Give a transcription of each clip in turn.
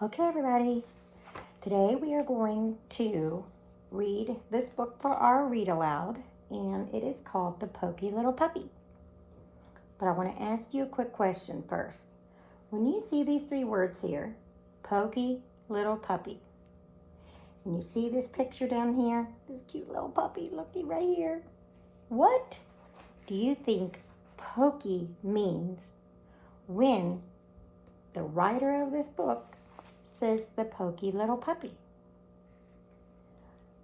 Okay, everybody. Today we are going to read this book for our read aloud, and it is called The Pokey Little Puppy. But I want to ask you a quick question first. When you see these three words here, Pokey Little Puppy, and you see this picture down here, this cute little puppy, looky right here, what do you think Pokey means when the writer of this book says the Pokey Little Puppy?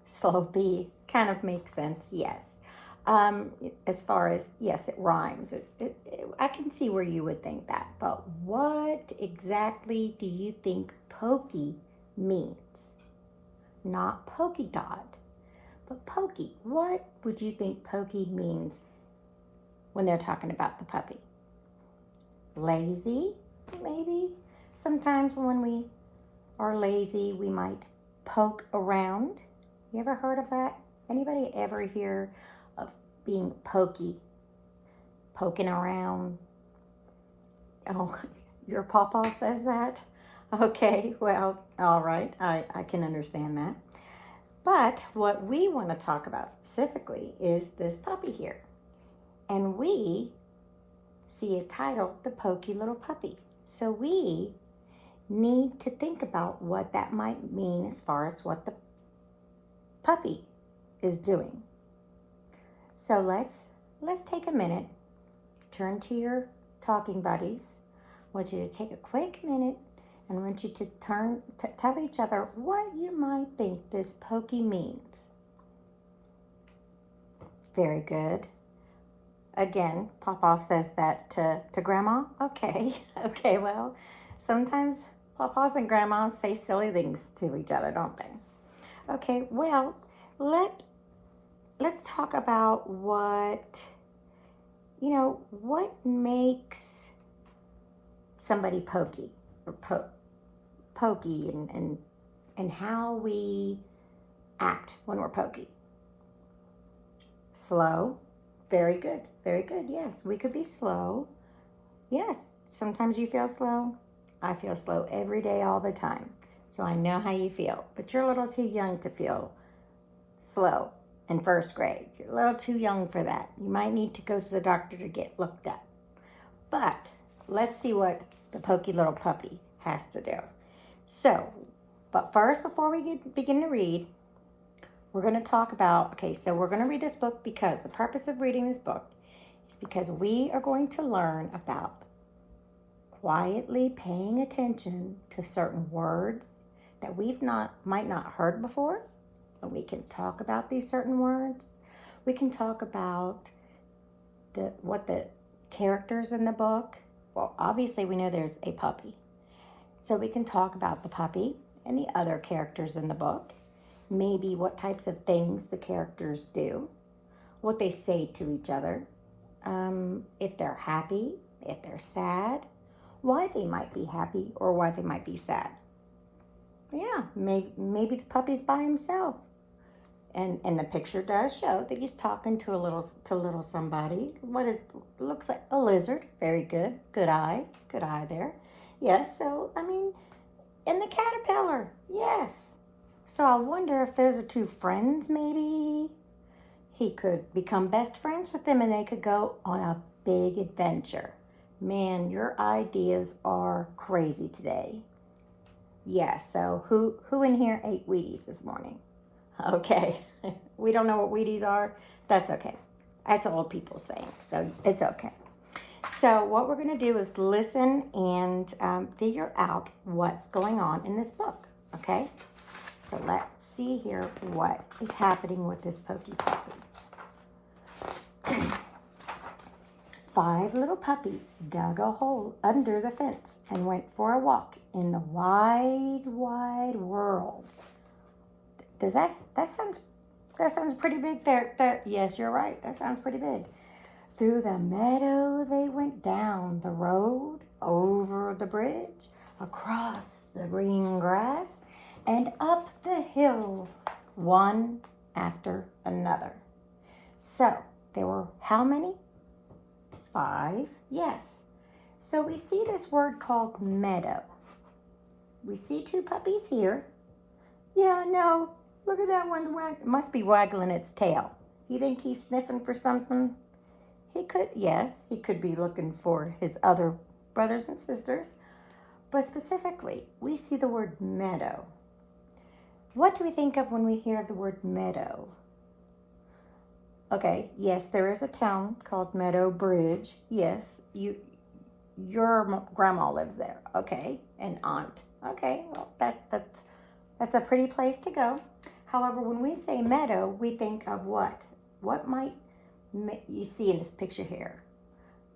Slopey kind of makes sense, yes. As far as, yes, it rhymes. I can see where you would think that. But what exactly do you think pokey means? Not polka dot, but pokey. What would you think pokey means when they're talking about the puppy? Lazy, maybe? Sometimes when we are lazy, we might poke around. You ever heard of that? Anybody ever hear of being pokey, poking around? Oh, your pawpaw says that? Okay, well, all right, I can understand that. But what we want to talk about specifically is this puppy here. And we see a title, The Pokey Little Puppy. So we need to think about what that might mean as far as what the puppy is doing. So let's take a minute, turn to your talking buddies. I want you to take a quick minute and I want you to tell each other what you might think this pokey means. Very good. Again, Papa says that to Grandma. Okay, okay, well, sometimes Papas and Grandmas say silly things to each other, don't they? Okay, well, let's talk about what makes somebody pokey or pokey and how we act when we're pokey. Slow. Very good. Very good. Yes, we could be slow. Yes, sometimes you feel slow. I feel slow every day, all the time. So I know how you feel. But you're a little too young to feel slow in first grade. You're a little too young for that. You might need to go to the doctor to get looked at. But let's see what the pokey little puppy has to do. So, but first, before we begin to read, we're going to talk about, so we're going to read this book because the purpose of reading this book is because we are going to learn about quietly paying attention to certain words that might not heard before. And we can talk about these certain words. We can talk about what the characters in the book. Well, obviously we know there's a puppy. So we can talk about the puppy and the other characters in the book. Maybe what types of things the characters do, what they say to each other, if they're happy, if they're sad, why they might be happy or why they might be sad. Yeah, maybe the puppy's by himself. And the picture does show that he's talking to little somebody. Looks like a lizard. Very good. Good eye there. Yes, so and the caterpillar. Yes. So I wonder if those are two friends, maybe. He could become best friends with them and they could go on a big adventure. Man, your ideas are crazy today. Yes, so who in here ate Wheaties this morning? Okay, we don't know what Wheaties are. That's okay. That's old people saying, so it's okay. So what we're going to do is listen and figure out what's going on in this book, okay? So let's see here what is happening with this pokey puppy. 5 little puppies dug a hole under the fence and went for a walk in the wide, wide world. Does that sounds pretty big there? Yes, you're right. That sounds pretty big. Through the meadow they went, down the road, over the bridge, across the green grass, and up the hill, one after another. So there were how many? 5. Yes. So we see this word called meadow. we see two puppies here. Yeah, no, look at that one. It must be waggling its tail. You think he's sniffing for something? He could, yes, he could be looking for his other brothers and sisters. But specifically, we see the word meadow. What do we think of when we hear the word meadow? Okay, yes, there is a town called Meadow Bridge. Yes, your grandma lives there. Okay, and aunt. Okay, well, that's a pretty place to go. However, when we say meadow, we think of what? What might you see in this picture here?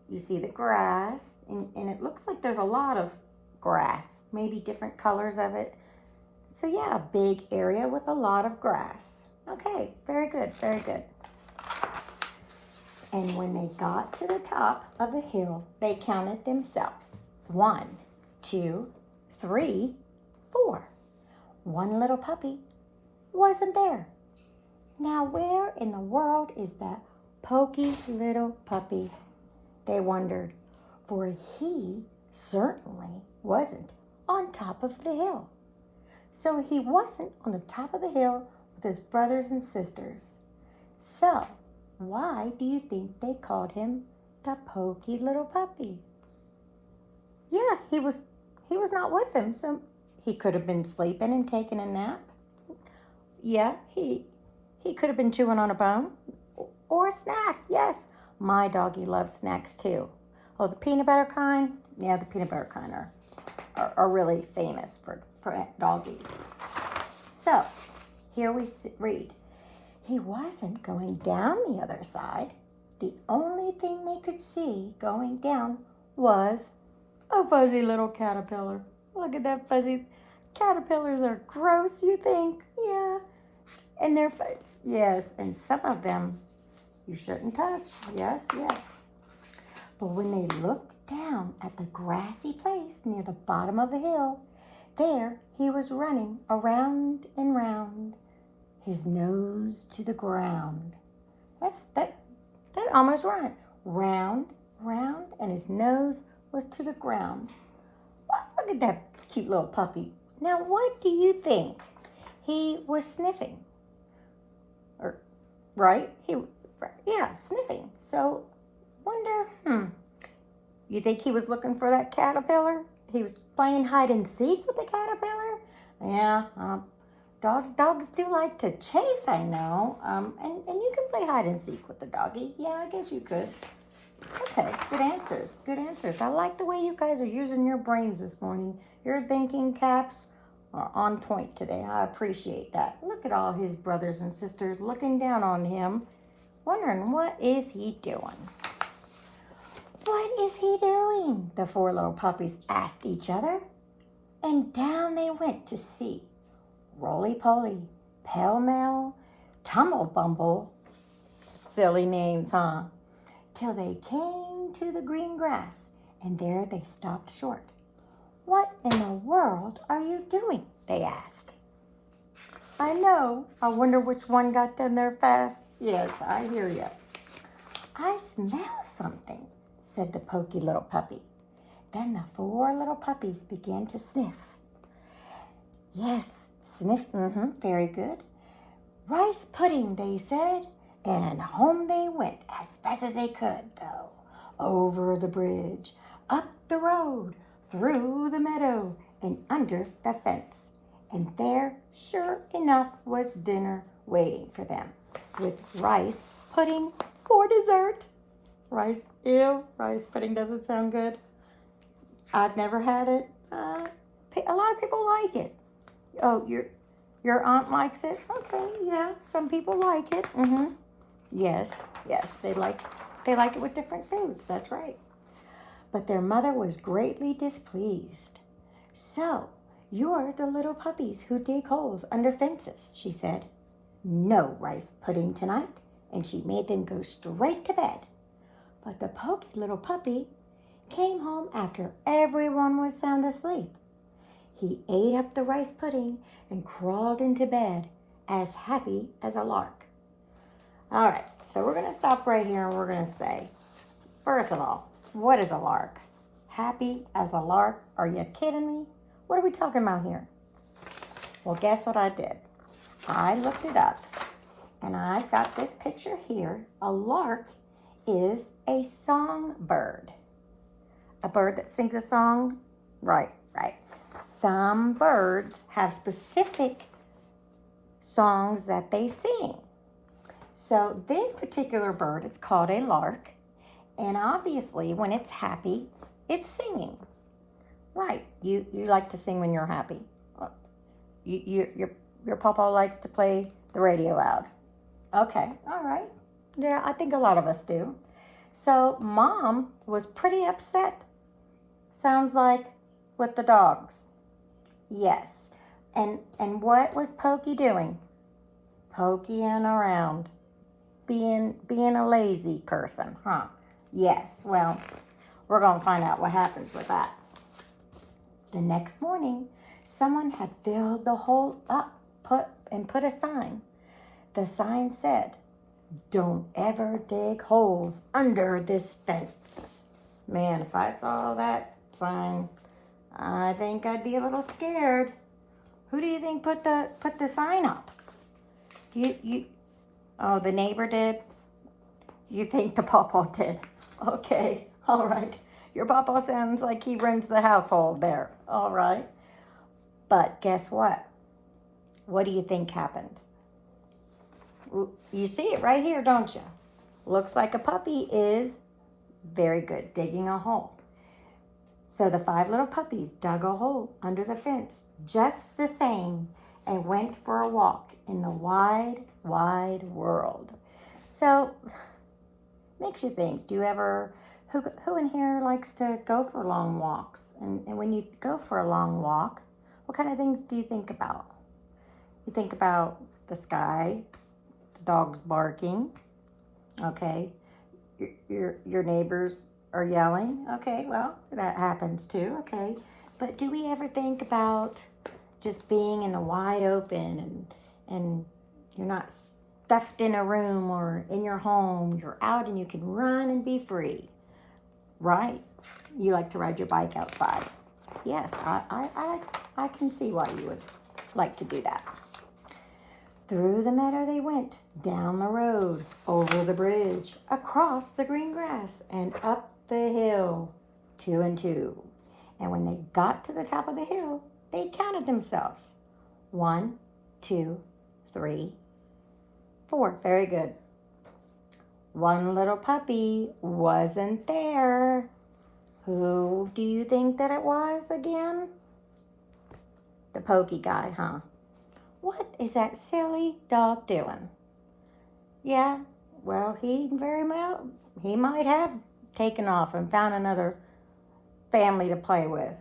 You see the grass, and it looks like there's a lot of grass, maybe different colors of it. So yeah, a big area with a lot of grass. Okay, very good, very good. And when they got to the top of the hill, they counted themselves. 1, 2, 3, 4. One little puppy wasn't there. Now where in the world is that pokey little puppy? They wondered, for he certainly wasn't on top of the hill. So he wasn't on the top of the hill with his brothers and sisters. So why do you think they called him the pokey little puppy? Yeah, he was not with them, so he could have been sleeping and taking a nap. Yeah, he could have been chewing on a bone or a snack. Yes, my doggy loves snacks too. Oh, the peanut butter kind? Yeah, the peanut butter kind are really famous for doggies. So here we read, he wasn't going down the other side. The only thing they could see going down was a fuzzy little caterpillar. Look at that fuzzy. Caterpillars are gross, you think? Yeah. And they're, yes, and some of them you shouldn't touch. Yes, yes. But when they looked down at the grassy place near the bottom of the hill, there he was running around and round, his nose to the ground. That almost rhymed. Round, round, and his nose was to the ground. Look at that cute little puppy. Now, what do you think? He was sniffing. Right? Yeah, sniffing. So, wonder, you think he was looking for that caterpillar? He was playing hide and seek with the caterpillar? Yeah, dogs do like to chase, I know. And you can play hide and seek with the doggy. Yeah, I guess you could. Okay, good answers. Good answers. I like the way you guys are using your brains this morning. Your thinking caps are on point today. I appreciate that. Look at all his brothers and sisters looking down on him, wondering what is he doing? What is he doing? The 4 little puppies asked each other. And down they went to see Roly-Poly, Pell-Mell, Tumble-Bumble. Silly names, huh? Till they came to the green grass, and there they stopped short. What in the world are you doing? They asked. I know. I wonder which one got done there fast. Yes, I hear you. I smell something, said the pokey little puppy. Then the 4 little puppies began to sniff. Yes, sniff, very good. Rice pudding, they said, and home they went as fast as they could go. Over the bridge, up the road, through the meadow, and under the fence. And there, sure enough, was dinner waiting for them, with rice pudding for dessert. Rice pudding doesn't sound good. I've never had it. A lot of people like it. Oh, your aunt likes it? Okay, yeah, some people like it. Yes, they like it with different foods. That's right. But their mother was greatly displeased. So, you're the little puppies who dig holes under fences, she said. No rice pudding tonight, and she made them go straight to bed. But the pokey little puppy came home after everyone was sound asleep. He ate up the rice pudding and crawled into bed as happy as a lark. All right, so we're going to stop right here and we're going to say, first of all, what is a lark? Happy as a lark? Are you kidding me? What are we talking about here? Well, guess what I did? I looked it up, and I've got this picture here. A lark is a songbird. A bird that sings a song? Right. Some birds have specific songs that they sing. So this particular bird, it's called a lark, and obviously when it's happy, it's singing. Right. You like to sing when you're happy. Your papa likes to play the radio loud. Okay, all right. Yeah, I think a lot of us do. So Mom was pretty upset. Sounds like with the dogs. Yes. And what was Pokey doing? Poking around. Being a lazy person, huh? Yes. Well, we're going to find out what happens with that. The next morning, someone had filled the hole up, put a sign. The sign said, "Don't ever dig holes under this fence." Man, if I saw that sign, I think I'd be a little scared. Who do you think put the sign up? Oh, the neighbor did? You think the pawpaw did? Okay, all right. Your pawpaw sounds like he runs the household there. All right. But guess what? What do you think happened? You see it right here, don't you? Looks like a puppy is very good digging a hole. So the 5 little puppies dug a hole under the fence just the same and went for a walk in the wide, wide world. So, makes you think, who in here likes to go for long walks? And when you go for a long walk, what kind of things do you think about? You think about the sky, the dogs barking, okay? Your neighbors are yelling, okay, well, that happens too, okay? But do we ever think about just being in the wide open and you're not stuffed in a room or in your home, you're out and you can run and be free, right? You like to ride your bike outside. Yes, I can see why you would like to do that. Through the meadow they went, down the road, over the bridge, across the green grass, and up the hill, 2 and 2. And when they got to the top of the hill, they counted themselves. 1, 2, 3, 4. Very good. One little puppy wasn't there. Who do you think that it was again? The Pokey guy, huh? What is that silly dog doing? Yeah, well, he might have taken off and found another family to play with.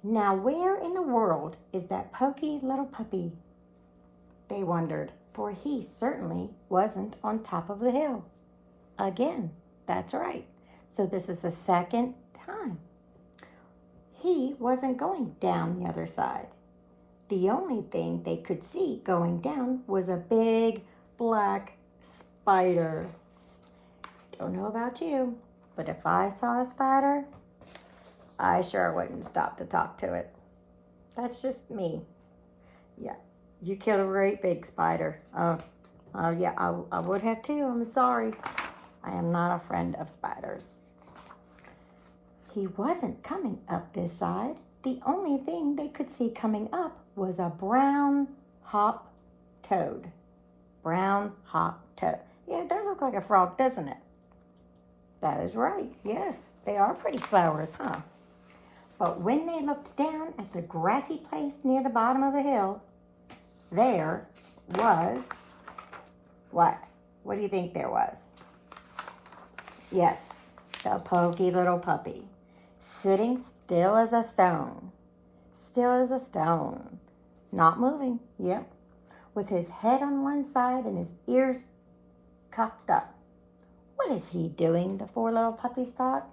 Now, where in the world is that Pokey little puppy? They wondered, for he certainly wasn't on top of the hill. Again, that's right. So this is the second time. He wasn't going down the other side. The only thing they could see going down was a big black spider. Don't know about you, but if I saw a spider, I sure wouldn't stop to talk to it. That's just me. Yeah, you killed a great big spider. Yeah, I would have too. I'm sorry. I am not a friend of spiders. He wasn't coming up this side. The only thing they could see coming up was a brown hop toad. Brown hop toad. Yeah, it does look like a frog, doesn't it? That is right. Yes, they are pretty flowers, huh? But when they looked down at the grassy place near the bottom of the hill, there was what? What do you think there was? Yes, the Pokey little puppy, sitting still as a stone. Still as a stone. Not moving, yep. With his head on one side and his ears cocked up. What is he doing, the 4 little puppies thought.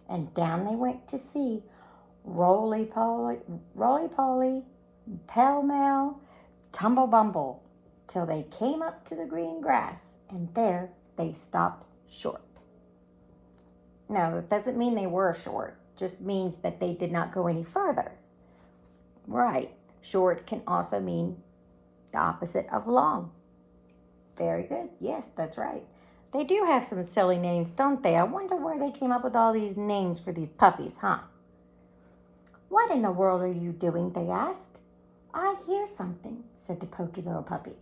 And down they went to see roly-poly, pell-mell, tumble-bumble, till they came up to the green grass, and there they stopped short. No, it doesn't mean they were short. Just means that they did not go any further. Right. Short can also mean the opposite of long. Very good. Yes, that's right. They do have some silly names, don't they? I wonder where they came up with all these names for these puppies, huh? What in the world are you doing? They asked. I hear something, said the poky little puppy.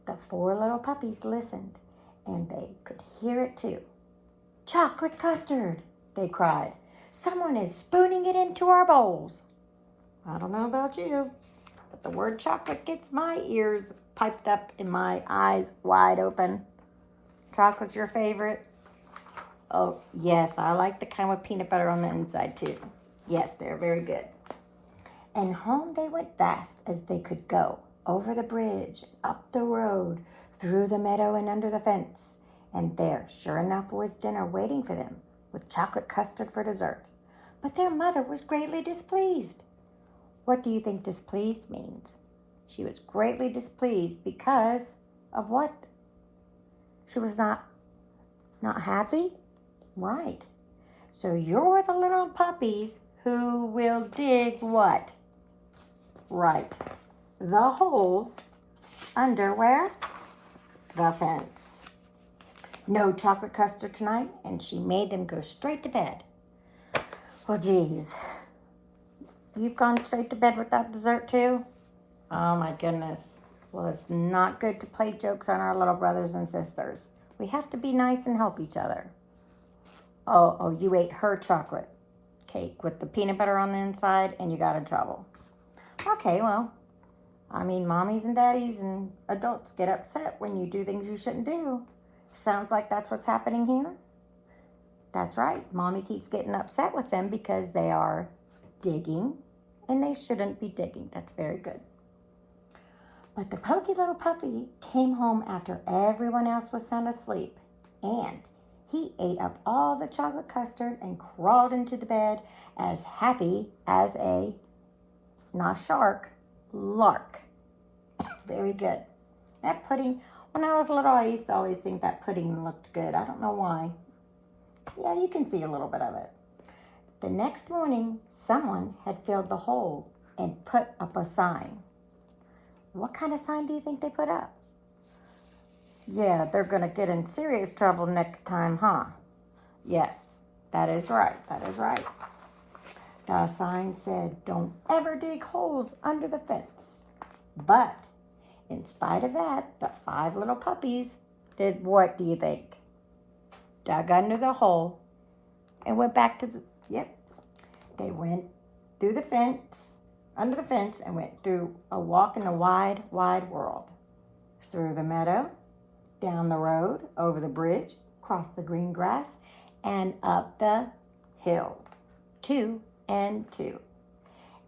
The 4 little puppies listened, and they could hear it too. Chocolate custard, they cried. Someone is spooning it into our bowls. I don't know about you, but the word chocolate gets my ears piped up and my eyes wide open. Chocolate's your favorite? Oh, yes, I like the kind with peanut butter on the inside too. Yes, they're very good. And home they went fast as they could go, over the bridge, up the road, through the meadow and under the fence. And there, sure enough, was dinner waiting for them, with chocolate custard for dessert. But their mother was greatly displeased. What do you think displeased means? She was greatly displeased because of what? She was not happy? Right. So you're the little puppies who will dig what? Right. The holes under where? The fence. No chocolate custard tonight, and she made them go straight to bed. Well, geez. You've gone straight to bed without dessert too? Oh my goodness. Well, it's not good to play jokes on our little brothers and sisters. We have to be nice and help each other. Oh, you ate her chocolate cake with the peanut butter on the inside and you got in trouble. Okay, well, I mean, mommies and daddies and adults get upset when you do things you shouldn't do. Sounds like that's what's happening here. That's right. Mommy keeps getting upset with them because they are digging and they shouldn't be digging. That's very good. But the poky little puppy came home after everyone else was sound asleep, and he ate up all the chocolate custard and crawled into the bed as happy as a, not shark, lark. Very good. That pudding, when I was little, I used to always think that pudding looked good. I don't know why. Yeah, you can see a little bit of it. The next morning, someone had filled the hole and put up a sign. What kind of sign do you think they put up? Yeah, they're going to get in serious trouble next time, huh? Yes, that is right. That is right. The sign said, don't ever dig holes under the fence. But in spite of that, the 5 little puppies did what, do you think? Dug under the hole and went back to the, they went through the fence, under the fence, and went through a walk in the wide, wide world. Through the meadow, down the road, over the bridge, across the green grass, and up the hill. 2 and 2.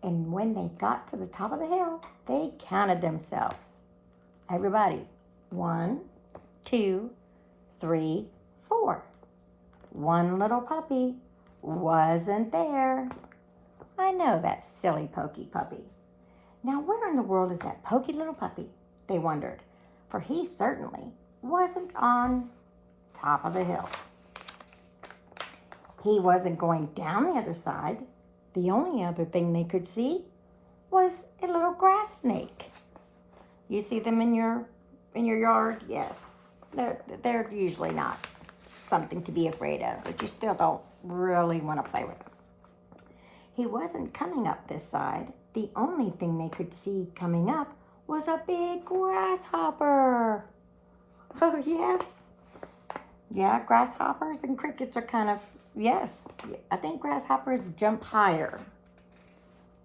And when they got to the top of the hill, they counted themselves. Everybody, 1, 2, 3, 4. One little puppy wasn't there. I know that silly pokey puppy. Now where in the world is that pokey little puppy? They wondered, for he certainly wasn't on top of the hill. He wasn't going down the other side. The only other thing they could see was a little grass snake. You see them in your yard? Yes. They're usually not something to be afraid of, but you still don't really want to play with them. He wasn't coming up this side. The only thing they could see coming up was a big grasshopper. Oh, yes. Yeah, grasshoppers and crickets are kind of, yes. I think grasshoppers jump higher.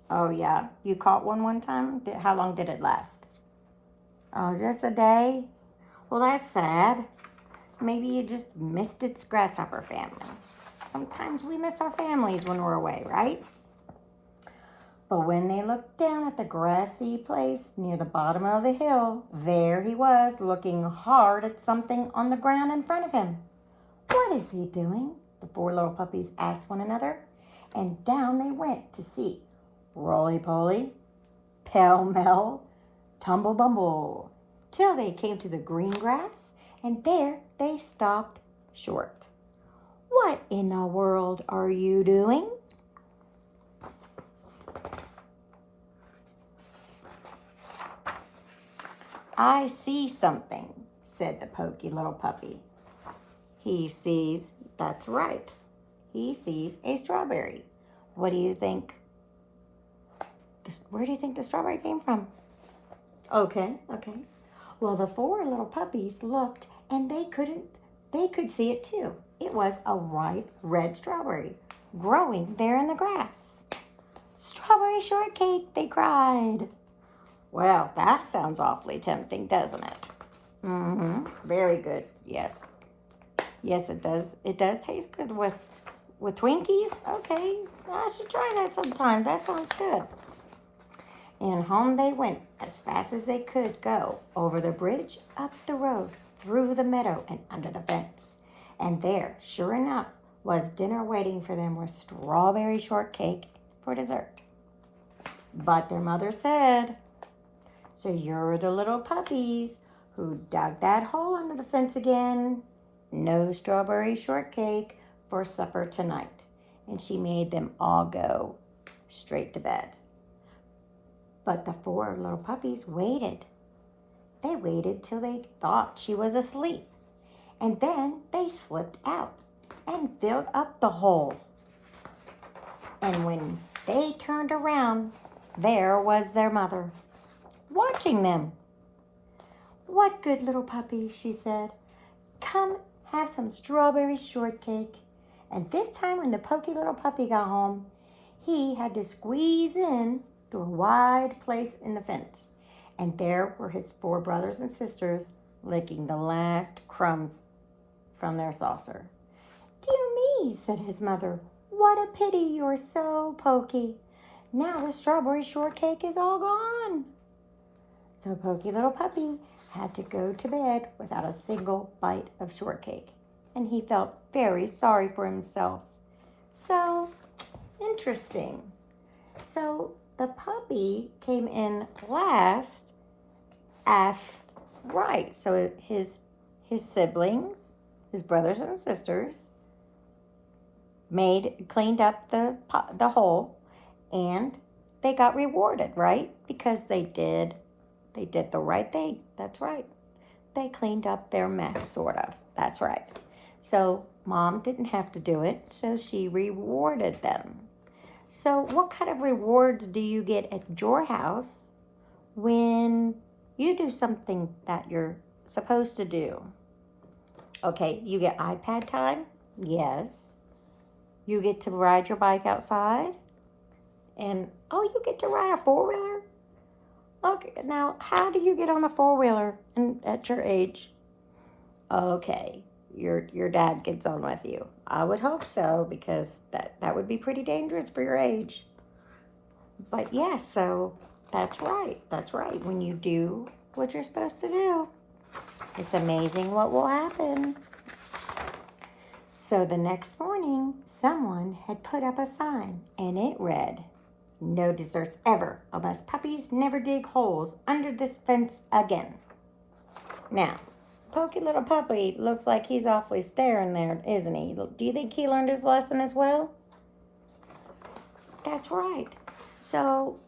Oh, yeah. You caught one time? How long did it last? Oh, just a day? Well, that's sad. Maybe you just missed its grasshopper family. Sometimes we miss our families when we're away, right? But when they looked down at the grassy place near the bottom of the hill, there he was, looking hard at something on the ground in front of him. What is he doing? The 4 little puppies asked one another. And down they went to see roly-poly, pell-mell, tumble-bumble, till they came to the green grass, and there they stopped short. What in the world are you doing? I see something, said the pokey little puppy. He sees, that's right, he sees a strawberry. What do you think? Where do you think the strawberry came from? Okay. Well, the four little puppies looked and they could see it too. It was a ripe red strawberry growing there in the grass. Strawberry shortcake, they cried. Well, that sounds awfully tempting, doesn't it? Very good, yes. Yes, it does. It does taste good with Twinkies. Okay, I should try that sometime. That sounds good. And home they went as fast as they could go, over the bridge, up the road, through the meadow, and under the fence. And there, sure enough, was dinner waiting for them with strawberry shortcake for dessert. But their mother said, so you're the little puppies who dug that hole under the fence again. No strawberry shortcake for supper tonight. And she made them all go straight to bed. But the four little puppies waited. They waited till they thought she was asleep. And then they slipped out and filled up the hole. And when they turned around, there was their mother, watching them. What good little puppies, she said. Come have some strawberry shortcake. And this time when the pokey little puppy got home, he had to squeeze in through a wide place in the fence. And there were his four brothers and sisters licking the last crumbs from their saucer. Dear me, said his mother, what a pity you're so pokey. Now the strawberry shortcake is all gone. So Pokey Little Puppy had to go to bed without a single bite of shortcake. And he felt very sorry for himself. So, interesting. So the puppy came in last right. So his siblings, his brothers and sisters, cleaned up the hole, and they got rewarded, right? Because they did the right thing. That's right. They cleaned up their mess, sort of. That's right. So Mom didn't have to do it, so she rewarded them. So what kind of rewards do you get at your house when you do something that you're supposed to do? Okay, you get iPad time? Yes. You get to ride your bike outside? And, you get to ride a four-wheeler? Okay, now, how do you get on a four-wheeler at your age? Okay, your dad gets on with you. I would hope so, because that would be pretty dangerous for your age. But yes, so that's right. When you do what you're supposed to do, it's amazing what will happen. So the next morning, someone had put up a sign, and it read, no desserts ever, unless puppies never dig holes under this fence again. Now, Pokey Little Puppy looks like he's awfully staring there, isn't he? Do you think he learned his lesson as well? That's right. So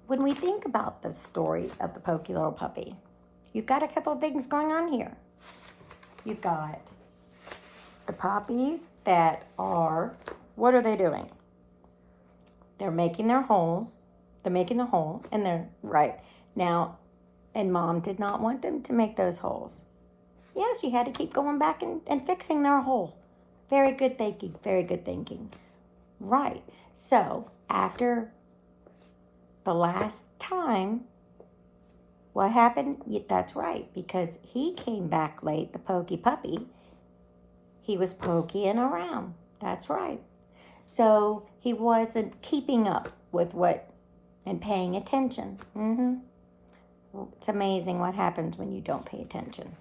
when we think about the story of the Pokey Little Puppy, you've got a couple of things going on here. You've got the puppies what are they doing? They're making their holes. They're making the hole, and they're right. Now, and Mom did not want them to make those holes. Yeah, she had to keep going back and fixing their hole. Very good thinking. Right. So, after the last time, what happened? That's right, because he came back late, the Pokey Puppy. He was poking around. That's right. So he wasn't keeping up with and paying attention. Well, it's amazing what happens when you don't pay attention.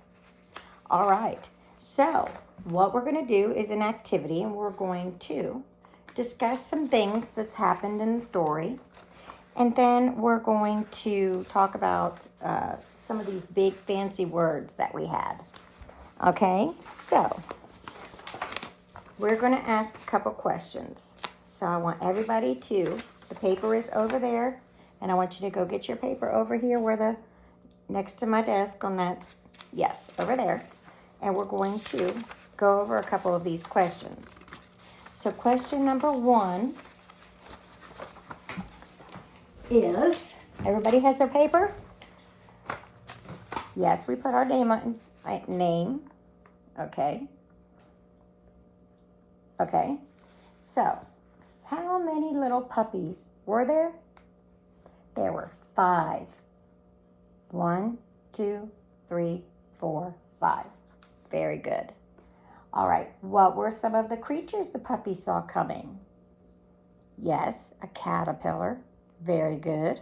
All right. So what we're going to do is an activity, and we're going to discuss some things that's happened in the story. And then we're going to talk about some of these big fancy words that we had. Okay? So we're going to ask a couple questions. So I want everybody the paper is over there, and I want you to go get your paper over here where next to my desk on that, yes, over there. And we're going to go over a couple of these questions. So question number 1 is, everybody has their paper? Yes, we put our name on, name. Okay. Okay. So, how many little puppies were there? There were 5. 1, 2, 3, 4, 5. Very good. All right, what were some of the creatures the puppy saw coming? Yes, a caterpillar. Very good.